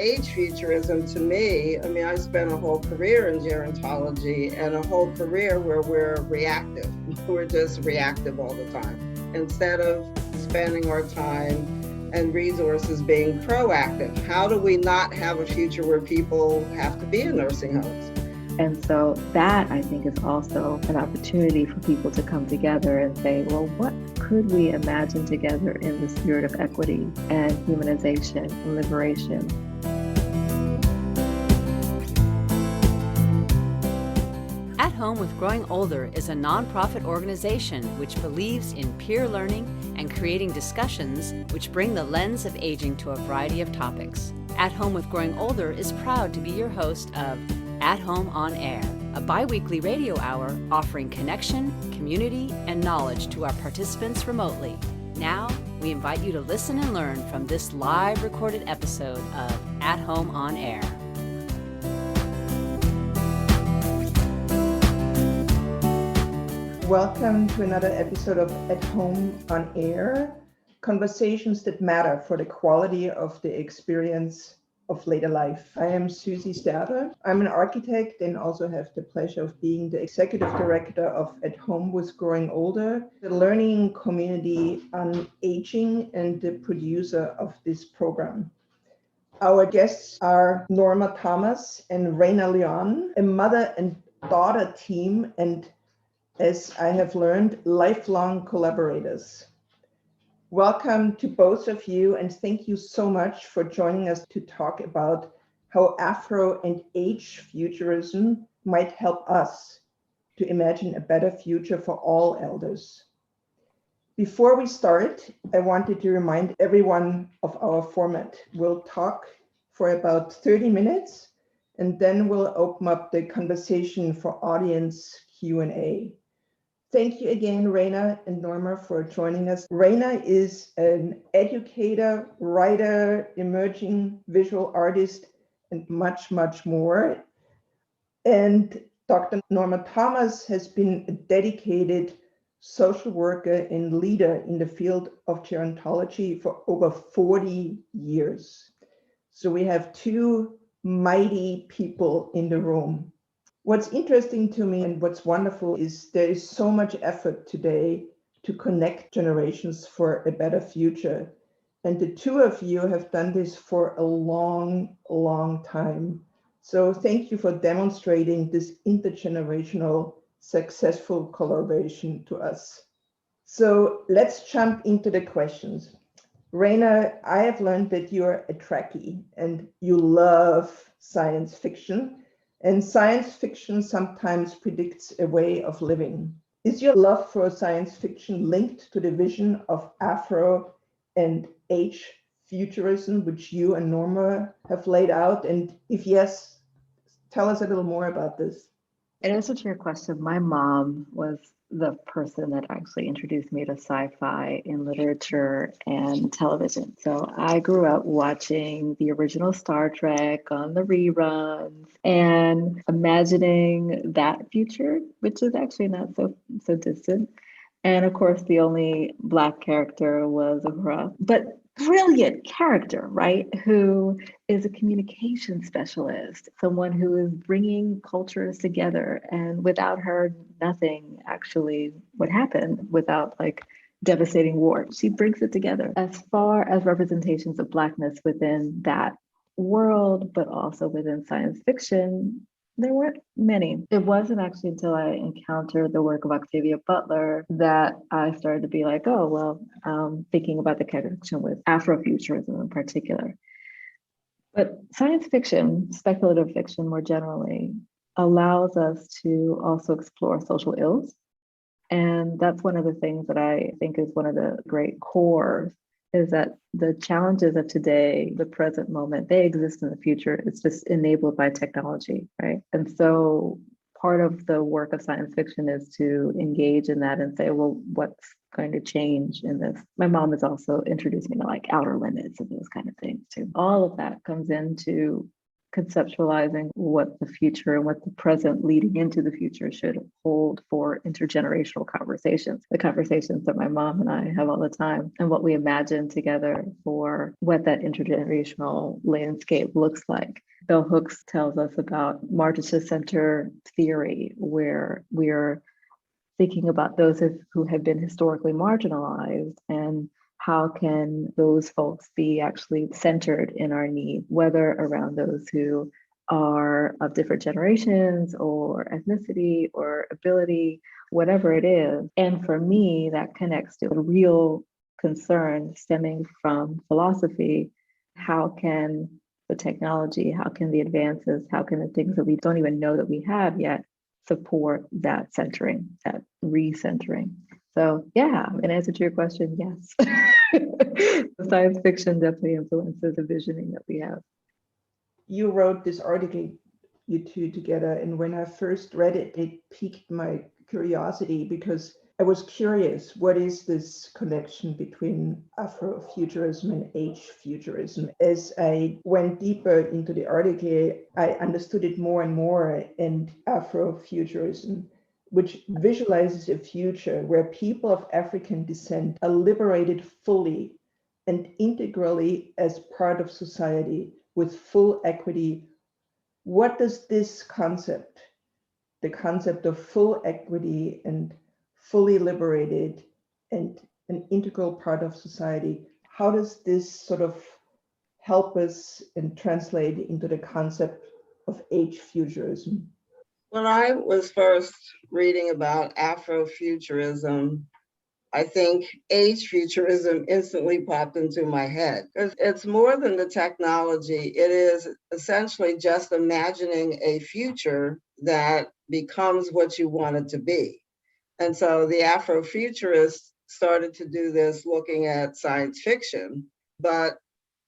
Age-Futurism, to me, I mean, I spent a whole career in gerontology and a whole career where we're reactive. We're just reactive all the time, instead of spending our time and resources being proactive. How do we not have a future where people have to be in nursing homes? And so that, I think, is also an opportunity for people to come together and say, well, what could we imagine together in the spirit of equity and humanization and liberation? At Home with Growing Older is a nonprofit organization which believes in peer learning and creating discussions which bring the lens of aging to a variety of topics. At Home with Growing Older is proud to be your host of At Home on Air, a bi-weekly radio hour offering connection, community, and knowledge to our participants remotely. Now, we invite you to listen and learn from this live recorded episode of At Home on Air. Welcome to another episode of At Home on Air, conversations that matter for the quality of the experience of later life. I am Susie Sterder. I'm an architect and also have the pleasure of being the executive director of At Home with Growing Older, the learning community on aging, and the producer of this program. Our guests are Norma Thomas and Raina León, a mother and daughter team, and as I have learned, lifelong collaborators. Welcome to both of you, and thank you so much for joining us to talk about how Afro and Age-Futurism might help us to imagine a better future for all elders. Before we start, I wanted to remind everyone of our format. We'll talk for about 30 minutes, and then we'll open up the conversation for audience Q&A. Thank you again, Raina and Norma, for joining us. Raina is an educator, writer, emerging visual artist, and much, much more. And Dr. Norma Thomas has been a dedicated social worker and leader in the field of gerontology for over 40 years. So we have two mighty people in the room. What's interesting to me and what's wonderful is there is so much effort today to connect generations for a better future. And the two of you have done this for a long, long time. So thank you for demonstrating this intergenerational successful collaboration to us. So let's jump into the questions. Raina, I have learned that you're a Trekkie and you love science fiction. And science fiction sometimes predicts a way of living. Is your love for science fiction linked to the vision of Afro and Age-Futurism, which you and Norma have laid out? And if yes, tell us a little more about this. In answer to your question, my mom was the person that actually introduced me to sci-fi in literature and television. So I grew up watching the original Star Trek on the reruns and imagining that future, which is actually not so distant. And of course, the only Black character was Uhura, but brilliant character, right? Who is a communication specialist, someone who is bringing cultures together. And without her, nothing actually would happen without like devastating war. She brings it together. As far as representations of Blackness within that world, but also within science fiction, there weren't many. It wasn't actually until I encountered the work of Octavia Butler that I started to be like, oh, well, thinking about the connection with afro-futurism in particular. But science fiction, speculative fiction more generally, allows us to also explore social ills. And that's one of the things that I think is one of the great cores, is that the challenges of today, the present moment, they exist in the future. It's just enabled by technology, right? And so part of the work of science fiction is to engage in that and say, well, what's going to change in this? My mom has also introduced me to like outer limits and those kind of things too. All of that comes into conceptualizing what the future and what the present leading into the future should hold for intergenerational conversations, the conversations that my mom and I have all the time, and what we imagine together for what that intergenerational landscape looks like. Bell Hooks tells us about march to center theory, where we're thinking about those who have been historically marginalized and how can those folks be actually centered in our need, whether around those who are of different generations or ethnicity or ability, whatever it is. And for me, that connects to a real concern stemming from philosophy. How can the technology, how can the advances, how can the things that we don't even know that we have yet support that centering, that recentering? So yeah, in answer to your question, yes. Science fiction definitely influences the visioning that we have. You wrote this article, you two together, and when I first read it, it piqued my curiosity because I was curious, what is this connection between Afro-futurism and age-futurism? As I went deeper into the article, I understood it more and more, and Afro-futurism, which visualizes a future where people of African descent are liberated fully and integrally as part of society with full equity. What does this concept, the concept of full equity and fully liberated and an integral part of society, how does this sort of help us and translate into the concept of age-futurism? When I was first reading about Afro-futurism, I think age-futurism instantly popped into my head. It's more than the technology. It is essentially just imagining a future that becomes what you want it to be. And so the Afro-futurists started to do this looking at science fiction, but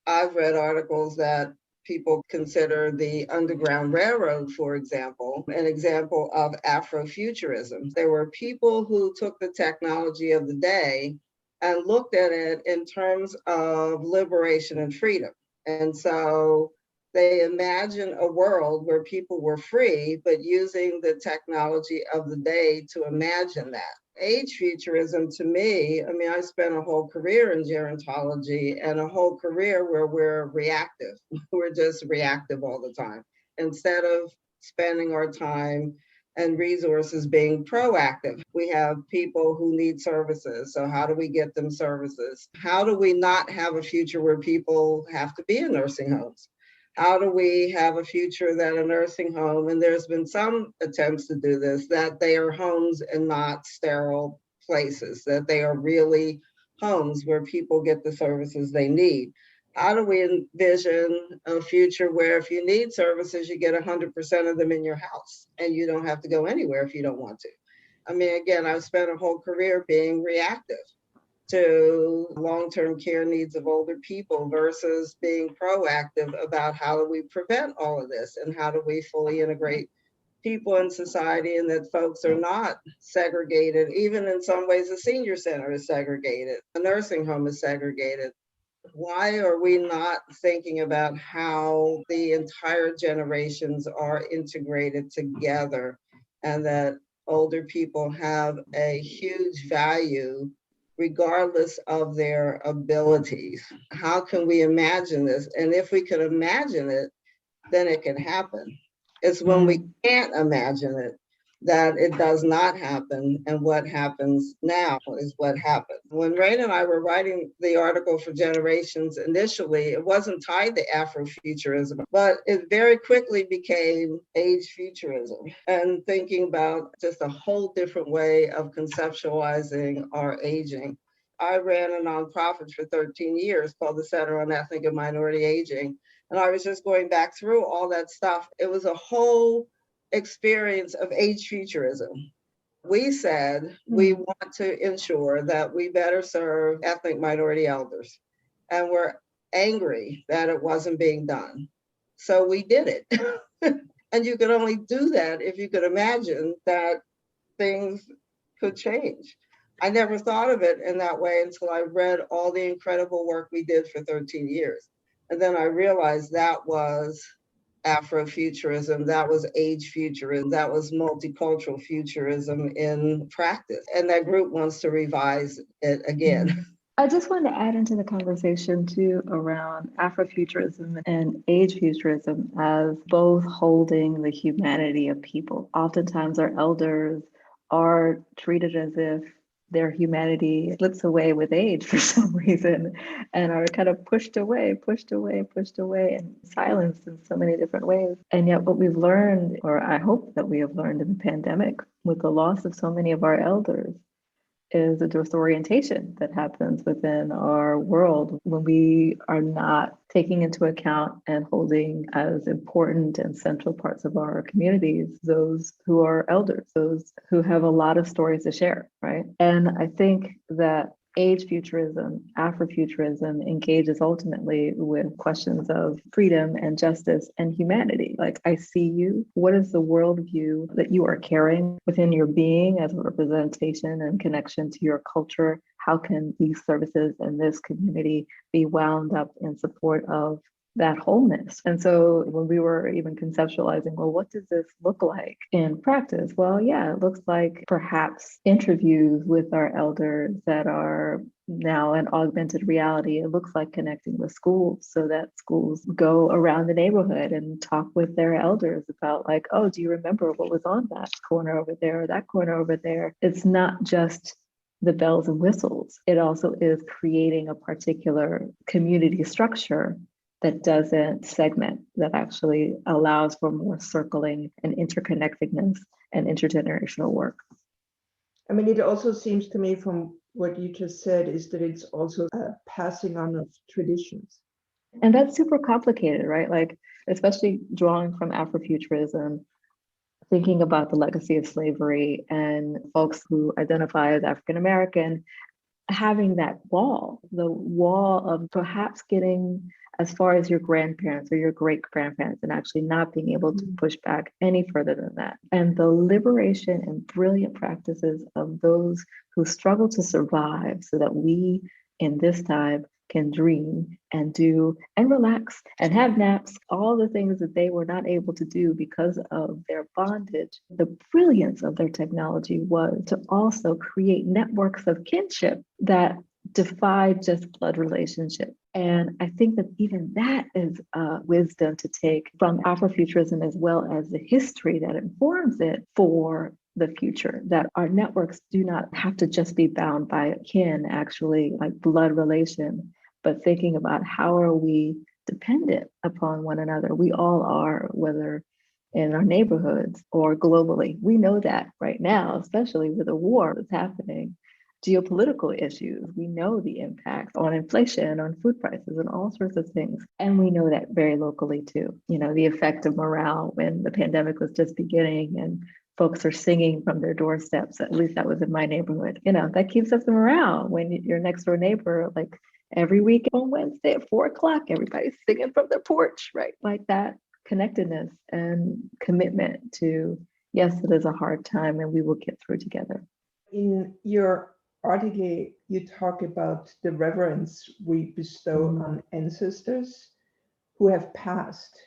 I've read articles that people consider the Underground Railroad, for example, an example of Afrofuturism. There were people who took the technology of the day and looked at it in terms of liberation and freedom. And so they imagined a world where people were free, but using the technology of the day to imagine that. Age-futurism to me, I mean, I spent a whole career in gerontology and a whole career where we're reactive. We're just reactive all the time instead of spending our time and resources being proactive. We have people who need services. So how do we get them services? How do we not have a future where people have to be in nursing homes? How do we have a future that a nursing home, and there's been some attempts to do this, that they are homes and not sterile places, that they are really homes where people get the services they need? How do we envision a future where if you need services, you get 100% of them in your house and you don't have to go anywhere if you don't want to? I mean, again, I've spent a whole career being reactive to long-term care needs of older people versus being proactive about how do we prevent all of this and how do we fully integrate people in society and that folks are not segregated. Even in some ways, a senior center is segregated, a nursing home is segregated. Why are we not thinking about how the entire generations are integrated together and that older people have a huge value regardless of their abilities? How can we imagine this? And if we could imagine it, then it can happen. It's when we can't imagine it that it does not happen, and what happens now is what happens. When Raina and I were writing the article for Generations initially, it wasn't tied to Afrofuturism, but it very quickly became age-futurism and thinking about just a whole different way of conceptualizing our aging. I ran a nonprofit for 13 years called the Center on Ethnic and Minority Aging, and I was just going back through all that stuff. It was a whole experience of age-futurism. We said we want to ensure that we better serve ethnic minority elders, and we're angry that it wasn't being done. So we did it. And you could only do that if you could imagine that things could change. I never thought of it in that way until I read all the incredible work we did for 13 years. And then I realized that was afro-futurism, that was age-futurism, that was multicultural futurism in practice. And that group wants to revise it again. I just want to add into the conversation too around Afrofuturism and age-futurism as both holding the humanity of people. Oftentimes our elders are treated as if their humanity slips away with age for some reason and are kind of pushed away, and silenced in so many different ways. And yet what we've learned, or I hope that we have learned in the pandemic with the loss of so many of our elders, is a disorientation that happens within our world when we are not taking into account and holding as important and central parts of our communities those who are elders, those who have a lot of stories to share, right? And I think that age-futurism, Afrofuturism engages ultimately with questions of freedom and justice and humanity. Like, I see you. What is the worldview that you are carrying within your being as a representation and connection to your culture? How can these services and this community be wound up in support of that wholeness? And so when we were even conceptualizing, well, what does this look like in practice? Well, yeah, it looks like perhaps interviews with our elders that are now an augmented reality. It looks like connecting with schools so that schools go around the neighborhood and talk with their elders about, like, oh, do you remember what was on that corner over there or that corner over there? It's not just the bells and whistles. It also is creating a particular community structure that doesn't segment, that actually allows for more circling and interconnectedness and intergenerational work. I mean, it also seems to me from what you just said is that it's also a passing on of traditions. And that's super complicated, right? Like, especially drawing from Afrofuturism, thinking about the legacy of slavery and folks who identify as African American, having that wall, the wall of perhaps getting as far as your grandparents or your great grandparents and actually not being able to push back any further than that. And the liberation and brilliant practices of those who struggle to survive so that we in this time can dream and do and relax and have naps, all the things that they were not able to do because of their bondage. The brilliance of their technology was to also create networks of kinship that defied just blood relationship. And I think that even that is wisdom to take from Afrofuturism as well as the history that informs it for the future, that our networks do not have to just be bound by kin, actually like blood relation, but thinking about how are we dependent upon one another. We all are, whether in our neighborhoods or globally. We know that right now, especially with the war that's happening. Geopolitical issues, we know the impact on inflation, on food prices, and all sorts of things. And we know that very locally too. You know, the effect of morale when the pandemic was just beginning and folks are singing from their doorsteps. At least that was in my neighborhood. You know, that keeps up the morale when your next door neighbor, like every week on Wednesday at 4:00, everybody's singing from their porch, right? Like that connectedness and commitment to, yes, it is a hard time and we will get through together. In your article, you talk about the reverence we bestow on ancestors who have passed,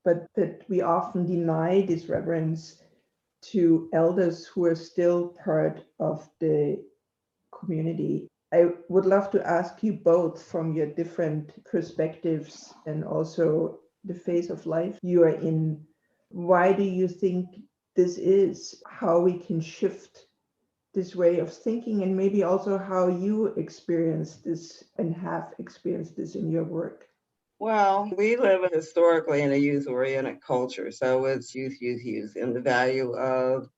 but that we often deny this reverence to elders who are still part of the community. I would love to ask you both, from your different perspectives and also the phase of life you are in, why do you think this is, how we can shift this way of thinking, and maybe also how you experience this and have experienced this in your work? Well, we live historically in a youth-oriented culture, so it's youth, and the value of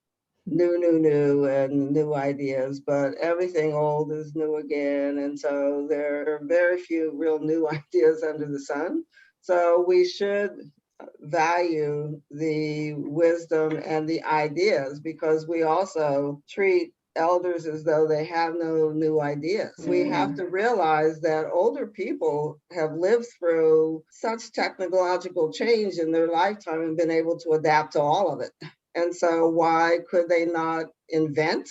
new, and new ideas, but everything old is new again, and so there are very few real new ideas under the sun. So we should value the wisdom and the ideas, because we also treat elders as though they have no new ideas. We have to realize that older people have lived through such technological change in their lifetime and been able to adapt to all of it. And so why could they not invent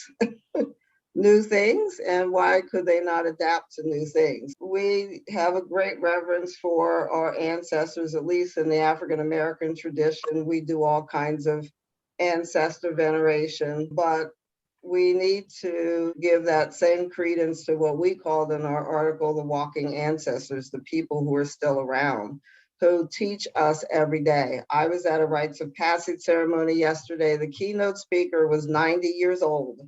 new things, and why could they not adapt to new things? We have a great reverence for our ancestors, at least in the African American tradition. We do all kinds of ancestor veneration, but we need to give that same credence to what we called in our article the walking ancestors, the people who are still around, who teach us every day. I was at a rites of passage ceremony yesterday. The keynote speaker was 90 years old,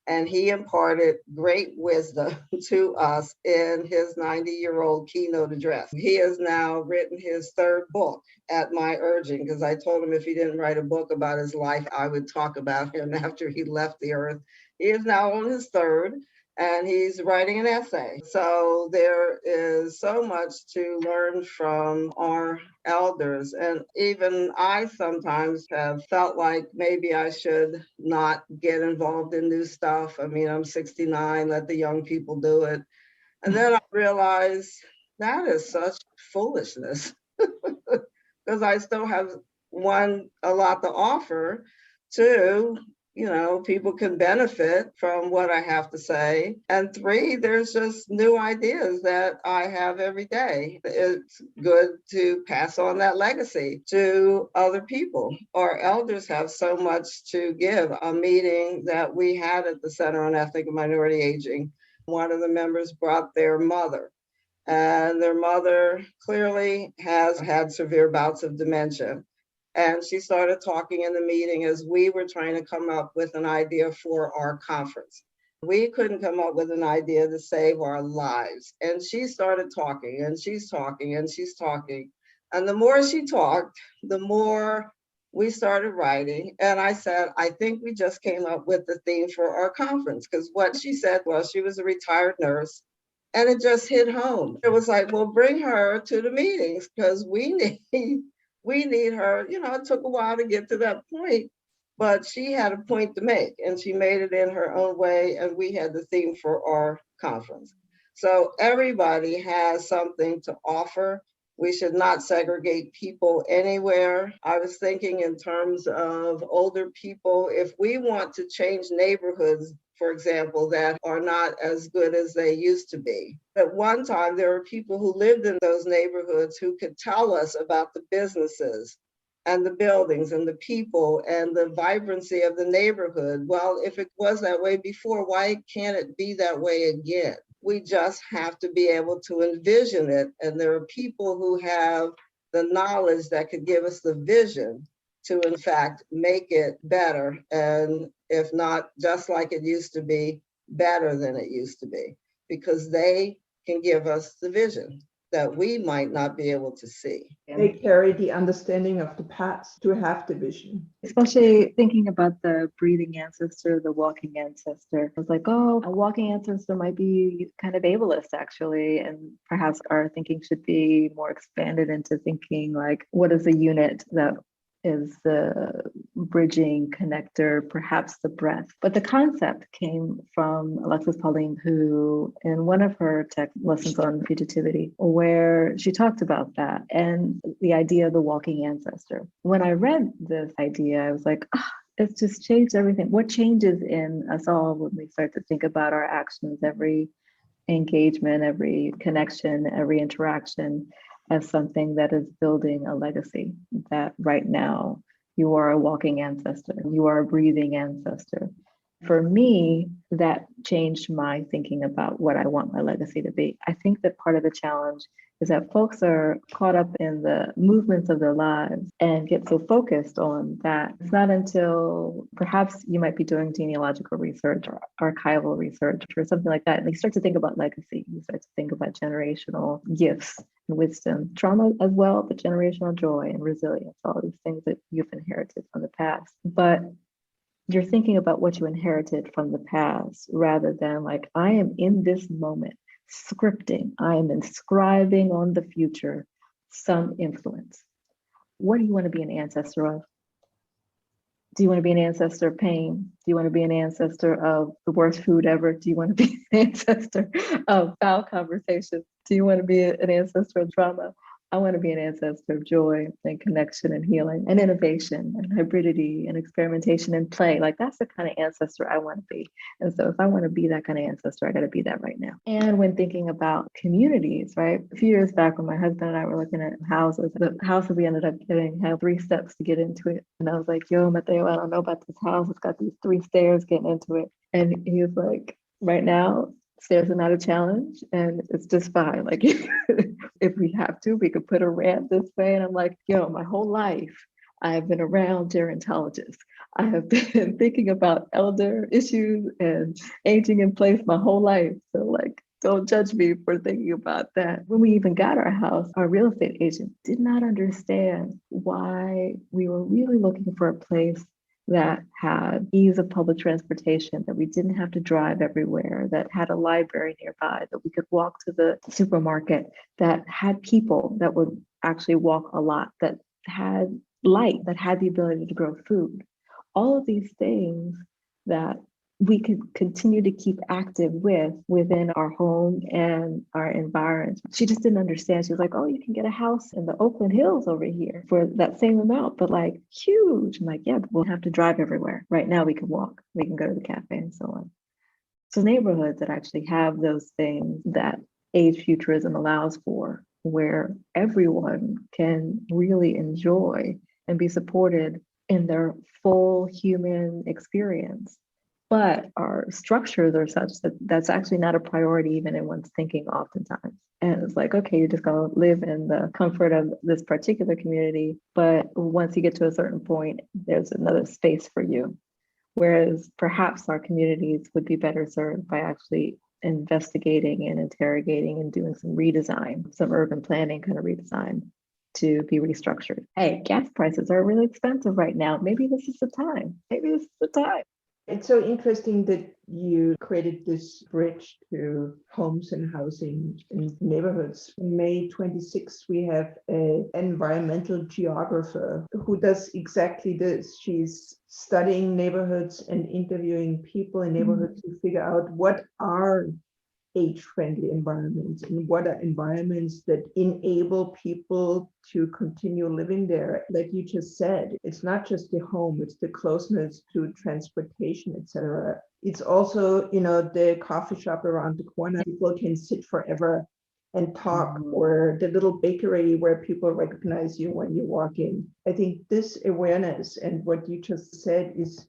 and he imparted great wisdom to us in his 90-year-old keynote address. He has now written his third book at my urging, because I told him if he didn't write a book about his life, I would talk about him after he left the earth. He is now on his third, and he's writing an essay. So there is so much to learn from our elders. And even I sometimes have felt like maybe I should not get involved in new stuff. I mean, I'm 69, let the young people do it. And then I realized that is such foolishness, because I still have, one, a lot to offer. Two, people can benefit from what I have to say. And three, there's just new ideas that I have every day. It's good to pass on that legacy to other people. Our elders have so much to give. A meeting that we had at the Center on Ethnic and Minority Aging, one of the members brought their mother, and their mother clearly has had severe bouts of dementia. And she started talking in the meeting as we were trying to come up with an idea for our conference. We couldn't come up with an idea to save our lives. And she started talking, and she's talking, and she's talking. And the more she talked, the more we started writing. And I said, I think we just came up with the theme for our conference, because what she said was she was a retired nurse. And it just hit home. It was like, well, bring her to the meetings, because we need her. It took a while to get to that point, but she had a point to make, and she made it in her own way, and we had the theme for our conference. So everybody has something to offer. We should not segregate people anywhere. I was thinking in terms of older people. If we want to change neighborhoods, for example, that are not as good as they used to be. At one time, there were people who lived in those neighborhoods who could tell us about the businesses and the buildings and the people and the vibrancy of the neighborhood. Well, if it was that way before, why can't it be that way again? We just have to be able to envision it. And there are people who have the knowledge that could give us the vision to, in fact, make it better. And if not just like it used to be, better than it used to be, because they can give us the vision that we might not be able to see. They carry the understanding of the past to have the vision. Especially thinking about the breathing ancestor, the walking ancestor. I was like, oh, a walking ancestor might be kind of ableist, actually. And perhaps our thinking should be more expanded into thinking like, what is a unit that is the bridging connector, perhaps the breath. But the concept came from Alexis Pauline, who in one of her tech lessons on fugitivity, where she talked about that and the idea of the walking ancestor. When I read this idea, I was like, it's just changed everything. What changes in us all when we start to think about our actions, every engagement, every connection, every interaction, as something that is building a legacy, that right now you are a walking ancestor, you are a breathing ancestor. For me, that changed my thinking about what I want my legacy to be. I think that part of the challenge is that folks are caught up in the movements of their lives and get so focused on that. It's not until perhaps you might be doing genealogical research or archival research or something like that, and you start to think about legacy. You start to think about generational gifts and wisdom, trauma as well, but generational joy and resilience, all these things that you've inherited from the past. But you're thinking about what you inherited from the past rather than like, I am in this moment scripting, I am inscribing on the future some influence. What do you want to be an ancestor of? Do you want to be an ancestor of pain? Do you want to be an ancestor of the worst food ever? Do you want to be an ancestor of foul conversations? Do you want to be an ancestor of trauma? I want to be an ancestor of joy and connection and healing and innovation and hybridity and experimentation and play. Like that's the kind of ancestor I want to be. And so if I want to be that kind of ancestor, I got to be that right now. And when thinking about communities, right? A few years back when my husband and I were looking at houses, the house that we ended up getting had 3 steps to get into it. And I was like, yo, Mateo, I don't know about this house. It's got these 3 stairs getting into it. And he was like, right now, stairs are not a challenge and it's just fine. Like if we have to, we could put a ramp this way. And I'm like, yo, my whole life, I've been around gerontologists. I have been thinking about elder issues and aging in place my whole life. So like, don't judge me for thinking about that. When we even got our house, our real estate agent did not understand why we were really looking for a place that had ease of public transportation, that we didn't have to drive everywhere, that had a library nearby, that we could walk to the supermarket, that had people that would actually walk a lot, that had light, that had the ability to grow food. All of these things that we could continue to keep active within our home and our environs. She just didn't understand. She was like, oh, you can get a house in the Oakland Hills over here for that same amount, but like huge. I'm like, yeah, but we'll have to drive everywhere. Right now we can walk, we can go to the cafe and so on. So neighborhoods that actually have those things that age-futurism allows for, where everyone can really enjoy and be supported in their full human experience. But our structures are such that that's actually not a priority even in one's thinking oftentimes. And it's like, okay, you're just gonna live in the comfort of this particular community, but once you get to a certain point, there's another space for you. Whereas perhaps our communities would be better served by actually investigating and interrogating and doing some redesign, some urban planning kind of redesign to be restructured. Hey, gas prices are really expensive right now. Maybe this is the time. Maybe this is the time. It's so interesting that you created this bridge to homes and housing in neighborhoods. On May 26th, we have an environmental geographer who does exactly this. She's studying neighborhoods and interviewing people in neighborhoods to figure out what are age-friendly environments and what are environments that enable people to continue living there. Like you just said, it's not just the home, it's the closeness to transportation, etc. It's also, the coffee shop around the corner. People can sit forever and talk, or the little bakery where people recognize you when you walk in. I think this awareness and what you just said is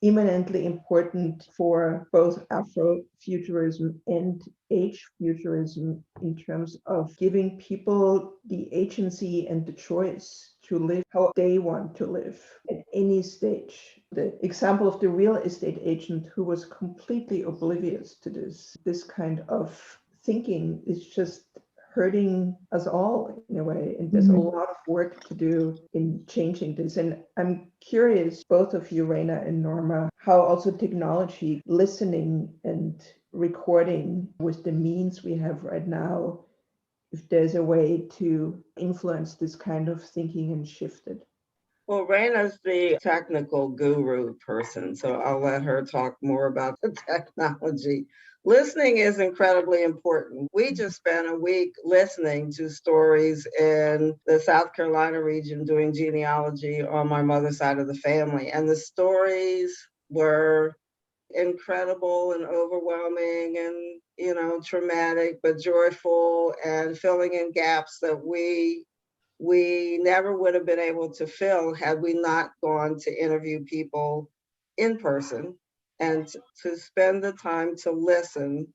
eminently important for both Afro-futurism and age-futurism in terms of giving people the agency and the choice to live how they want to live at any stage. The example of the real estate agent who was completely oblivious to this kind of thinking is just hurting us all in a way. And there's a lot of work to do in changing this. And I'm curious, both of you, Raina and Norma, how also technology, listening and recording with the means we have right now, if there's a way to influence this kind of thinking and shift it. Well, Raina's the technical guru person, so I'll let her talk more about the technology. Listening is incredibly important. We just spent a week listening to stories in the South Carolina region doing genealogy on my mother's side of the family. And the stories were incredible and overwhelming and, traumatic, but joyful and filling in gaps that we never would have been able to fill had we not gone to interview people in person and to spend the time to listen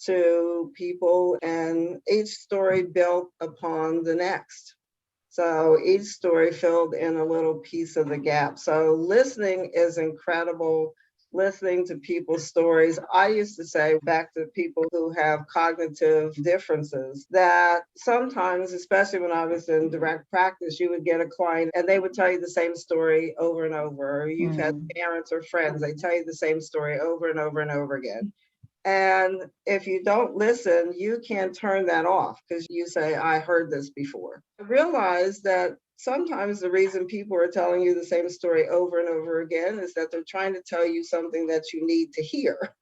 to people, and each story built upon the next. So each story filled in a little piece of the gap. So listening is incredible. Listening to people's stories. I used to say back to people who have cognitive differences that sometimes, especially when I was in direct practice, you would get a client and they would tell you the same story over and over. Or you've had parents or friends, they tell you the same story over and over and over again. And if you don't listen, you can turn that off because you say, I heard this before. I realized that sometimes the reason people are telling you the same story over and over again is that they're trying to tell you something that you need to hear.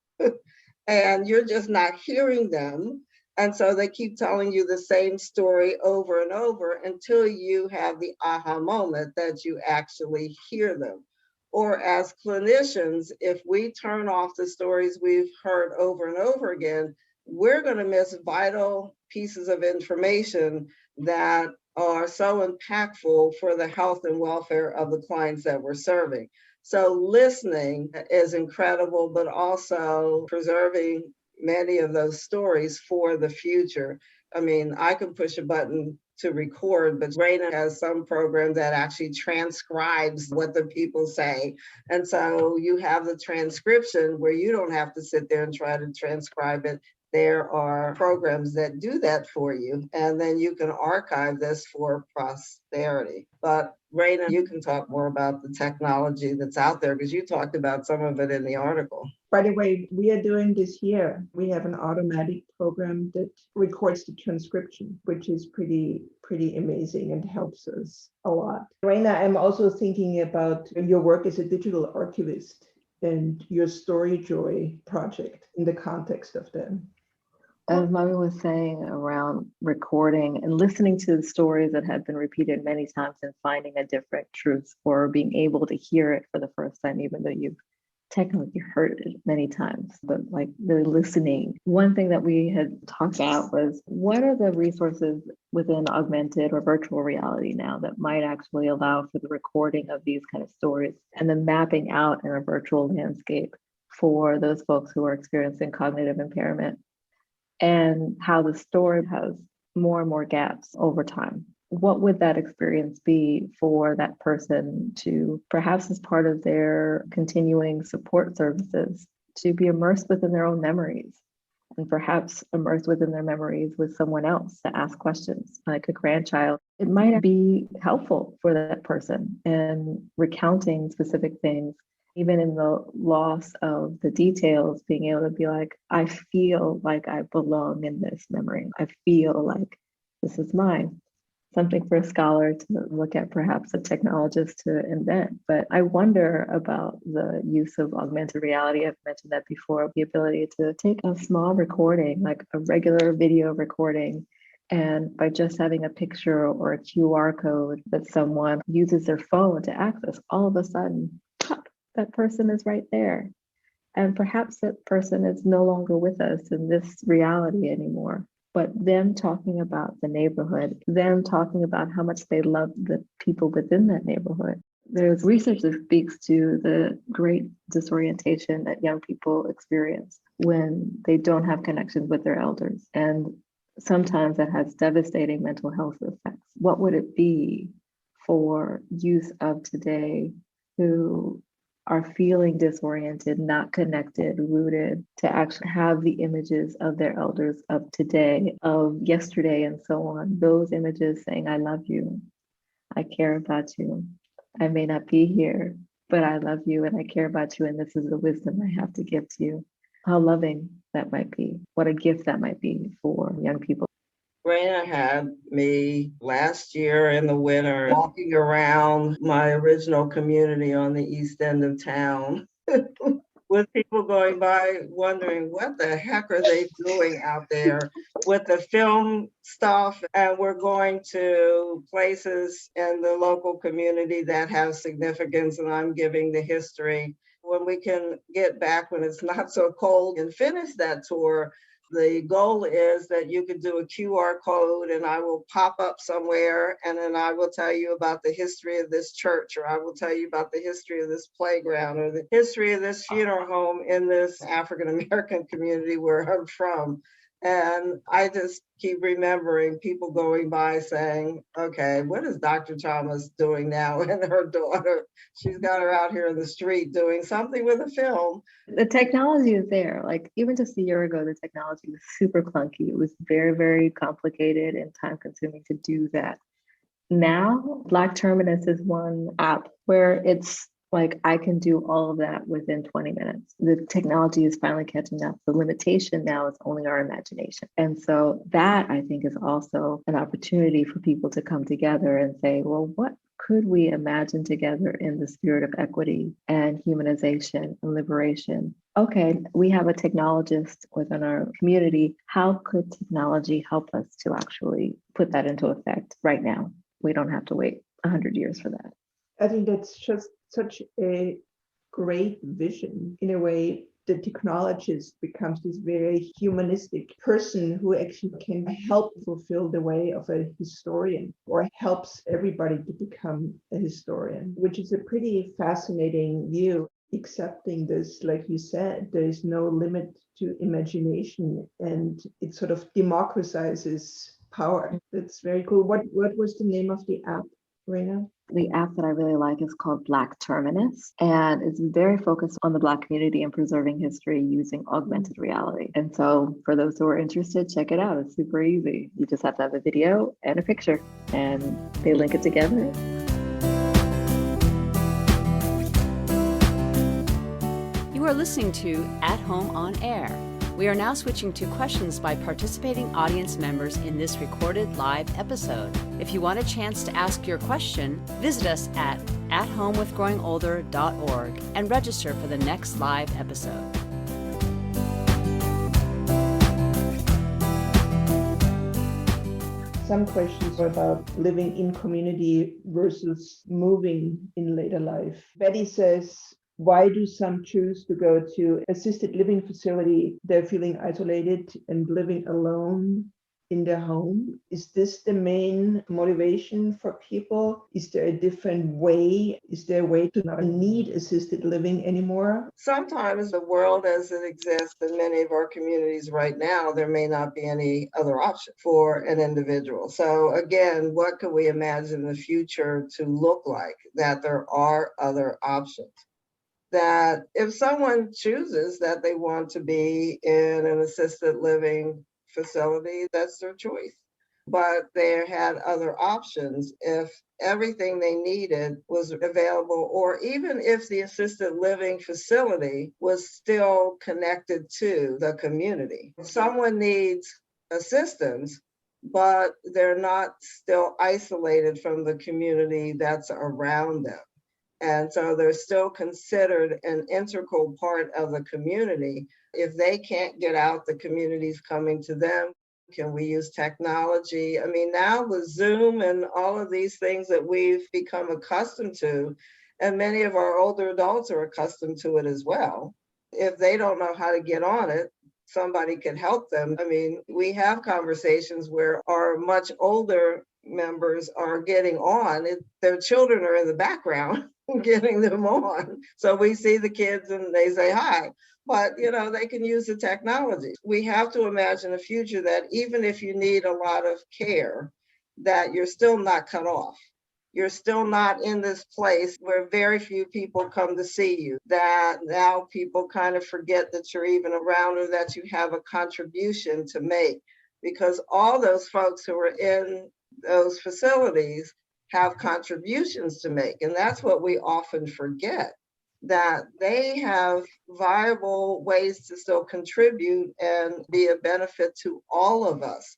And you're just not hearing them. And so they keep telling you the same story over and over until you have the aha moment that you actually hear them. Or as clinicians, if we turn off the stories we've heard over and over again, we're going to miss vital pieces of information that are so impactful for the health and welfare of the clients that we're serving. So listening is incredible, but also preserving many of those stories for the future. I mean, I can push a button to record, but Raina has some program that actually transcribes what the people say. And so you have the transcription where you don't have to sit there and try to transcribe it. There are programs that do that for you, and then you can archive this for posterity. But Raina, you can talk more about the technology that's out there because you talked about some of it in the article. By the way, we are doing this here. We have an automatic program that records the transcription, which is pretty amazing and helps us a lot. Raina, I'm also thinking about your work as a digital archivist and your Story Joy project in the context of them. As Mommy was saying around recording and listening to the stories that have been repeated many times and finding a different truth, or being able to hear it for the first time, even though you've technically heard it many times, but like really listening. One thing that we had talked about was, what are the resources within augmented or virtual reality now that might actually allow for the recording of these kind of stories and then mapping out in a virtual landscape for those folks who are experiencing cognitive impairment, and how the story has more and more gaps over time. What would that experience be for that person to, perhaps as part of their continuing support services, to be immersed within their own memories, and perhaps immersed within their memories with someone else to ask questions, like a grandchild? It might be helpful for that person in recounting specific things, even in the loss of the details, being able to be like, I feel like I belong in this memory. I feel like this is mine. Something for a scholar to look at, perhaps a technologist to invent. But I wonder about the use of augmented reality. I've mentioned that before, the ability to take a small recording, like a regular video recording, and by just having a picture or a QR code that someone uses their phone to access, all of a sudden, pop, that person is right there. And perhaps that person is no longer with us in this reality anymore. But them talking about the neighborhood, them talking about how much they love the people within that neighborhood. There's research that speaks to the great disorientation that young people experience when they don't have connections with their elders. And sometimes that has devastating mental health effects. What would it be for youth of today who are feeling disoriented, not connected, rooted, to actually have the images of their elders of today, of yesterday, and so on? Those images saying, I love you, I care about you. I may not be here, but I love you and I care about you, and this is the wisdom I have to give to you. How loving that might be. What a gift that might be for young people. Raina had me last year in the winter walking around my original community on the east end of town with people going by wondering what the heck are they doing out there with the film stuff. And we're going to places in the local community that have significance, and I'm giving the history. When we can get back when it's not so cold and finish that tour, the goal is that you could do a QR code and I will pop up somewhere, and then I will tell you about the history of this church, or I will tell you about the history of this playground, or the history of this funeral home in this African American community where I'm from. And I just keep remembering people going by saying, okay, what is Dr. Thomas doing now? And her daughter, she's got her out here in the street doing something with a film. The technology is there. Like, even just a year ago, the technology was super clunky. It was very, very complicated and time consuming to do that. Now, Black Terminus is one app where it's Like I can do all of that within 20 minutes. The technology is finally catching up. The limitation now is only our imagination. And so that I think is also an opportunity for people to come together and say, well, what could we imagine together in the spirit of equity and humanization and liberation? Okay, we have a technologist within our community. How could technology help us to actually put that into effect right now? We don't have to wait 100 years for that. I think that's just such a great vision. In a way, the technologist becomes this very humanistic person who actually can help fulfill the way of a historian, or helps everybody to become a historian, which is a pretty fascinating view. Accepting this, like you said, there is no limit to imagination, and it sort of democratizes power. That's very cool. What was the name of the app, Raina? The app that I really like is called Black Terminus, and it's very focused on the Black community and preserving history using augmented reality. And so for those who are interested, check it out. It's super easy. You just have to have a video and a picture, and they link it together. You are listening to At Home on Air. We are now switching to questions by participating audience members in this recorded live episode. If you want a chance to ask your question, visit us at athomewithgrowingolder.org and register for the next live episode. Some questions are about living in community versus moving in later life. Betty says, why do some choose to go to assisted living facility? They're feeling isolated and living alone in their home. Is this the main motivation for people? Is there a different way? Is there a way to not need assisted living anymore? Sometimes the world as it exists in many of our communities right now, there may not be any other option for an individual. So again, what could we imagine the future to look like? That there are other options. That if someone chooses that they want to be in an assisted living facility, that's their choice. But they had other options if everything they needed was available, or even if the assisted living facility was still connected to the community. If someone needs assistance, but they're not still isolated from the community that's around them. And so they're still considered an integral part of the community. If they can't get out, the community's coming to them. Can we use technology? I mean, now with Zoom and all of these things that we've become accustomed to, and many of our older adults are accustomed to it as well. If they don't know how to get on it, somebody can help them. I mean, we have conversations where our much older members are getting on. Their children are in the background getting them on. So we see the kids and they say hi, but they can use the technology. We have to imagine a future that even if you need a lot of care, that you're still not cut off. You're still not in this place where very few people come to see you, that now people kind of forget that you're even around or that you have a contribution to make, because all those folks who are in those facilities have contributions to make. And that's what we often forget, that they have viable ways to still contribute and be a benefit to all of us.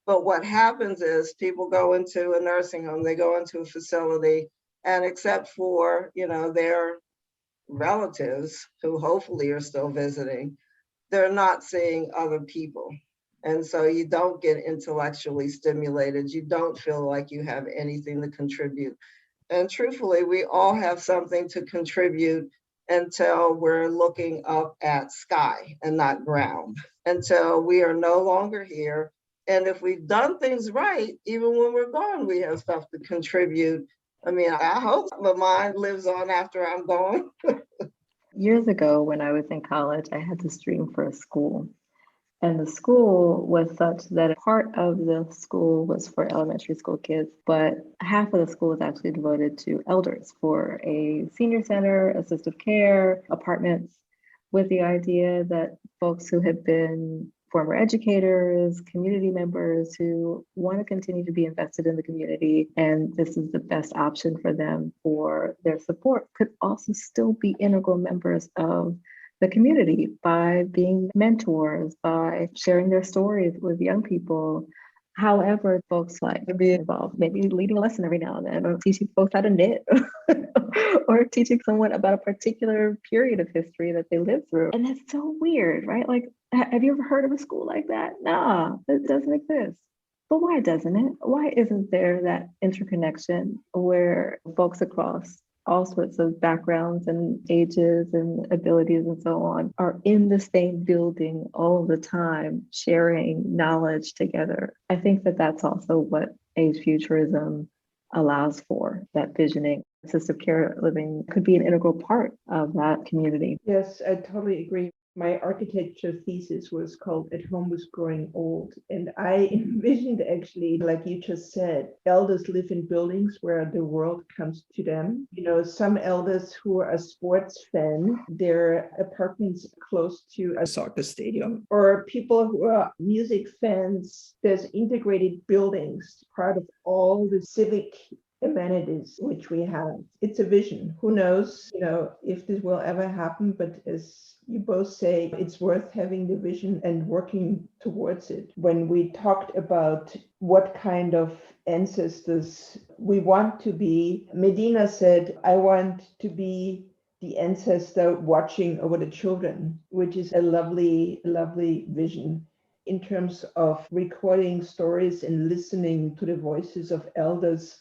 But what happens is people go into a nursing home, they go into a facility, and except for, their relatives who hopefully are still visiting, they're not seeing other people. And so you don't get intellectually stimulated. You don't feel like you have anything to contribute. And truthfully, we all have something to contribute until we're looking up at sky and not ground, until we are no longer here. And if we've done things right, even when we're gone, we have stuff to contribute. I mean, I hope my mind lives on after I'm gone. Years ago, when I was in college, I had to stream for a school. And the school was such that part of the school was for elementary school kids, but half of the school was actually devoted to elders for a senior center, assistive care, apartments, with the idea that folks who had been former educators, community members who want to continue to be invested in the community, and this is the best option for them for their support, could also still be integral members of the community by being mentors, by sharing their stories with young people. However, folks like to be involved, maybe leading a lesson every now and then, or teaching folks how to knit, or teaching someone about a particular period of history that they lived through. And that's so weird, right? Like, have you ever heard of a school like that? Nah, it doesn't exist. But why doesn't it? Why isn't there that interconnection where folks across all sorts of backgrounds and ages and abilities and so on are in the same building all the time, sharing knowledge together? I think that that's also what age-futurism allows for, that visioning. Assistive care living could be an integral part of that community. Yes, I totally agree. My architecture thesis was called At Home with Growing Old. And I envisioned, actually, like you just said, elders live in buildings where the world comes to them. You know, some elders who are a sports fan, their apartments close to a soccer stadium, or people who are music fans. There's integrated buildings, part of all the civic amenities which we have. It's a vision. Who knows, if this will ever happen, but as you both say, it's worth having the vision and working towards it. When we talked about what kind of ancestors we want to be, Medina said, I want to be the ancestor watching over the children, which is a lovely, lovely vision. In terms of recording stories and listening to the voices of elders,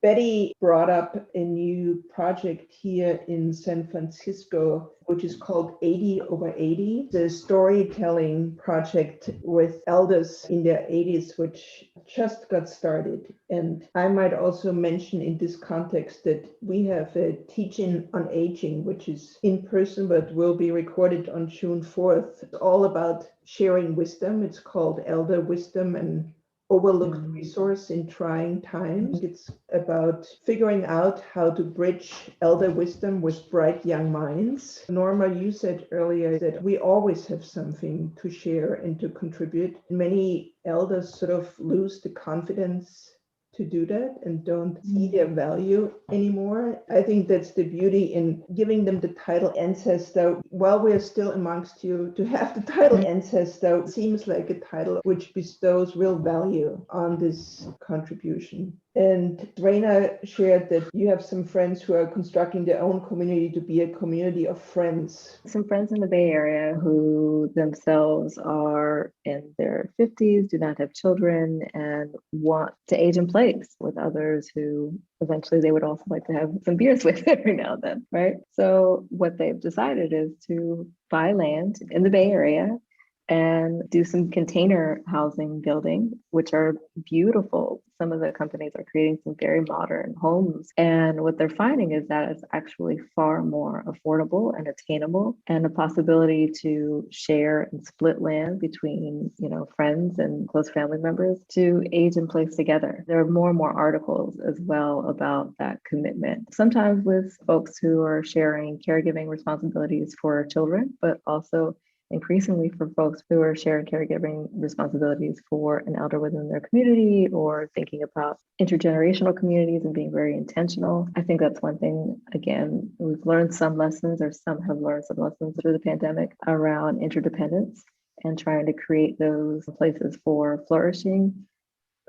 Betty brought up a new project here in San Francisco, which is called 80 over 80, the storytelling project with elders in their 80s, which just got started. And I might also mention in this context that we have a teaching on aging, which is in person, but will be recorded on June 4th. It's all about sharing wisdom. It's called Elder Wisdom and Overlooked Resource in Trying Times. It's about figuring out how to bridge elder wisdom with bright young minds. Norma, you said earlier that we always have something to share and to contribute. Many elders sort of lose the confidence to do that and don't see their value anymore. I think that's the beauty in giving them the title ancestor. While we're still amongst you, to have the title ancestor seems like a title which bestows real value on this contribution. And Raina shared that you have some friends who are constructing their own community to be a community of friends. Some friends in the Bay Area who themselves are in their 50s, do not have children, and want to age in place with others who eventually they would also like to have some beers with every now and then, right? So what they've decided is to buy land in the Bay Area and do some container housing building, which are beautiful. Some of the companies are creating some very modern homes. And what they're finding is that it's actually far more affordable and attainable, and a possibility to share and split land between, friends and close family members to age in place together. There are more and more articles as well about that commitment, sometimes with folks who are sharing caregiving responsibilities for children, but also increasingly for folks who are sharing caregiving responsibilities for an elder within their community, or thinking about intergenerational communities and being very intentional. I think that's one thing, again, we've learned some lessons, or some have learned some lessons through the pandemic around interdependence and trying to create those places for flourishing.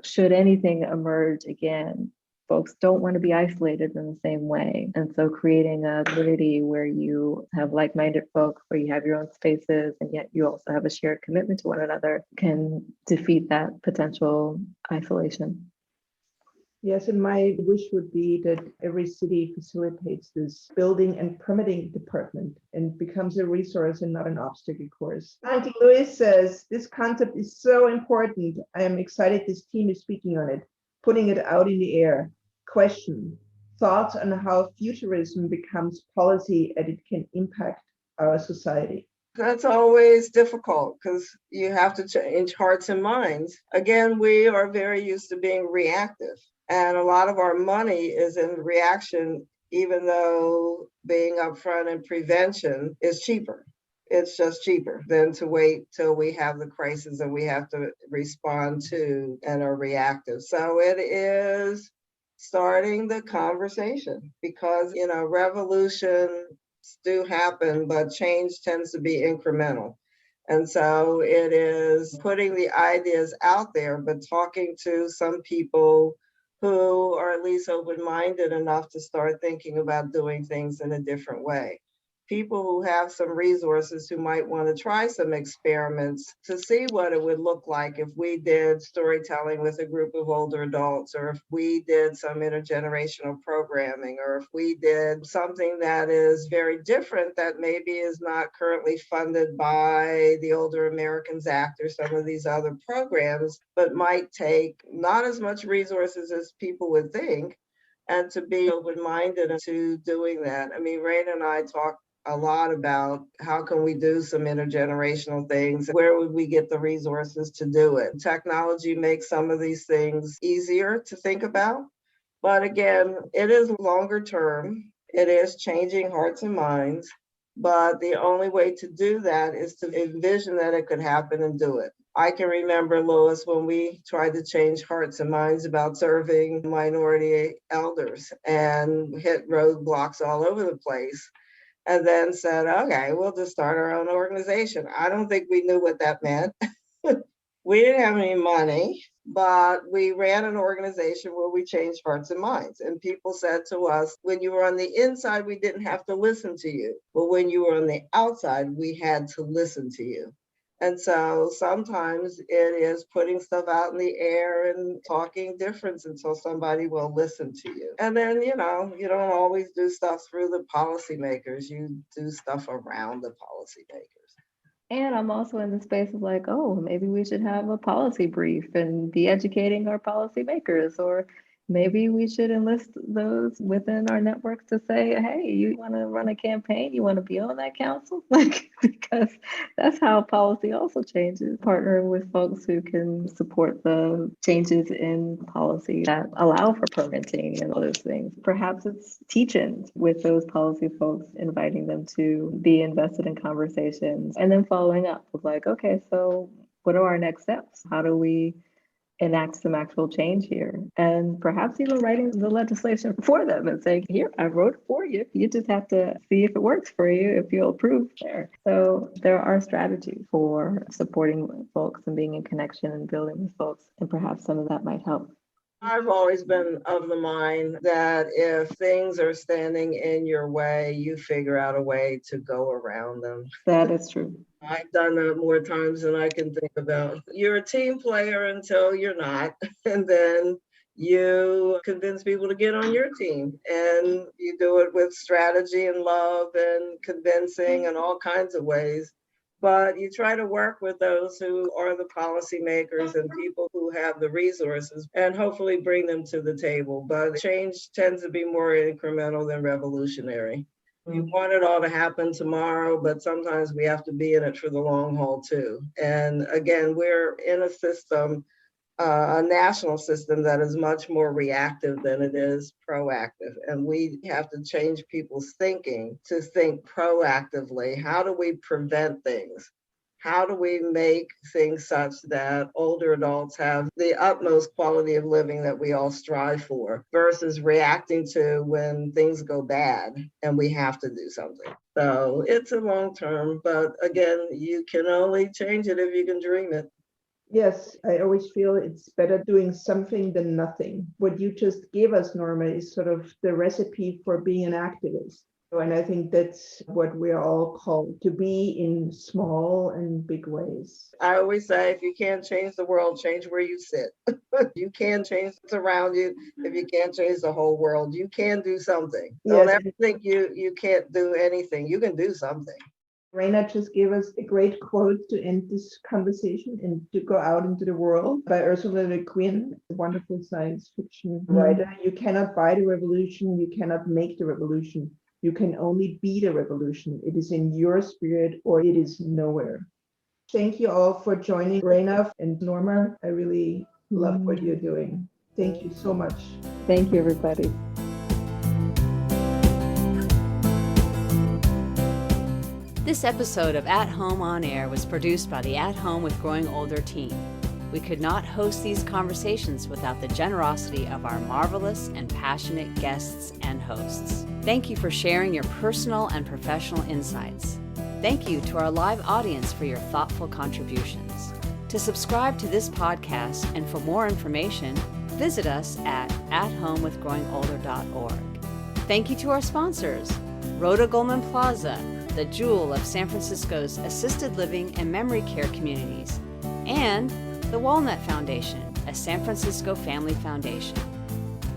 Should anything emerge again, folks don't want to be isolated in the same way. And so creating a community where you have like-minded folks, where you have your own spaces, and yet you also have a shared commitment to one another, can defeat that potential isolation. Yes, and my wish would be that every city facilitates this building and permitting department and becomes a resource and not an obstacle course. Auntie Louise says, this concept is so important. I am excited this team is speaking on it, putting it out in the air. Question: thoughts on how futurism becomes policy and it can impact our society? That's always difficult because you have to change hearts and minds. Again, we are very used to being reactive, and a lot of our money is in reaction, even though being upfront and prevention is cheaper. It's just cheaper than to wait till we have the crisis and we have to respond to and are reactive. So it is starting the conversation because, revolutions do happen, but change tends to be incremental. And so it is putting the ideas out there, but talking to some people who are at least open-minded enough to start thinking about doing things in a different way. People who have some resources who might want to try some experiments to see what it would look like if we did storytelling with a group of older adults, or if we did some intergenerational programming, or if we did something that is very different that maybe is not currently funded by the Older Americans Act or some of these other programs, but might take not as much resources as people would think, and to be open-minded to doing that. I mean, Raina and I talk a lot about how can we do some intergenerational things? Where would we get the resources to do it? Technology makes some of these things easier to think about. But again, it is longer term. It is changing hearts and minds. But the only way to do that is to envision that it could happen and do it. I can remember, Lois, when we tried to change hearts and minds about serving minority elders and hit roadblocks all over the place. And then said, okay, we'll just start our own organization. I don't think we knew what that meant. We didn't have any money, but we ran an organization where we changed hearts and minds. And people said to us, when you were on the inside, we didn't have to listen to you. But when you were on the outside, we had to listen to you. And so sometimes it is putting stuff out in the air and talking difference until somebody will listen to you. And then, you don't always do stuff through the policymakers. You do stuff around the policymakers. And I'm also in the space of like, oh, maybe we should have a policy brief and be educating our policymakers, or maybe we should enlist those within our networks to say, hey, you want to run a campaign? You want to be on that council? Because that's how policy also changes. Partner with folks who can support the changes in policy that allow for permitting and all those things. Perhaps it's teach-ins with those policy folks, inviting them to be invested in conversations, and then following up with like, okay, so what are our next steps? How do we enact some actual change here? And perhaps even writing the legislation for them and saying, here, I wrote it for you. You just have to see if it works for you, if you'll approve there. So there are strategies for supporting folks and being in connection and building with folks. And perhaps some of that might help. I've always been of the mind that if things are standing in your way, you figure out a way to go around them. That is true. I've done that more times than I can think about. You're a team player until you're not. And then you convince people to get on your team. And you do it with strategy and love and convincing and all kinds of ways. But you try to work with those who are the policymakers and people who have the resources and hopefully bring them to the table. But change tends to be more incremental than revolutionary. We want it all to happen tomorrow, but sometimes we have to be in it for the long haul too. And again, we're in a system, a national system that is much more reactive than it is proactive. And we have to change people's thinking to think proactively. How do we prevent things? How do we make things such that older adults have the utmost quality of living that we all strive for versus reacting to when things go bad and we have to do something? So it's a long term, but again, you can only change it if you can dream it. Yes, I always feel it's better doing something than nothing. What you just gave us, Norma, is sort of the recipe for being an activist. And I think that's what we're all called to be in small and big ways. I always say, if you can't change the world, change where you sit. You can change what's around you. If you can't change the whole world, you can do something. Don't ever think you can't do anything. You can do something. Raina just gave us a great quote to end this conversation and to go out into the world by Ursula Le Guin, a wonderful science fiction writer. You cannot buy the revolution. You cannot make the revolution. You can only be the revolution. It is in your spirit or it is nowhere. Thank you all for joining Raina and Norma. I really love what you're doing. Thank you so much. Thank you, everybody. This episode of At Home on Air was produced by the At Home with Growing Older team. We could not host these conversations without the generosity of our marvelous and passionate guests and hosts. Thank you for sharing your personal and professional insights. Thank you to our live audience for your thoughtful contributions. To subscribe to this podcast and for more information, visit us at athomewithgrowingolder.org. Thank you to our sponsors, Rhoda Goldman Plaza, the jewel of San Francisco's assisted living and memory care communities, and the Walnut Foundation, a San Francisco family foundation.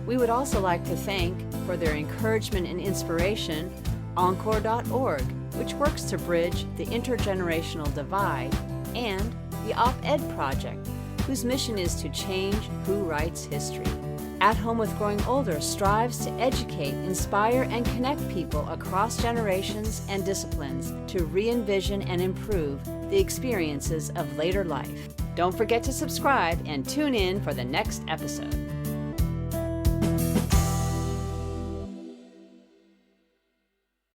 We would also like to thank, for their encouragement and inspiration, Encore.org, which works to bridge the intergenerational divide, and the Op-Ed Project, whose mission is to change who writes history. At Home with Growing Older strives to educate, inspire, and connect people across generations and disciplines to re-envision and improve the experiences of later life. Don't forget to subscribe and tune in for the next episode.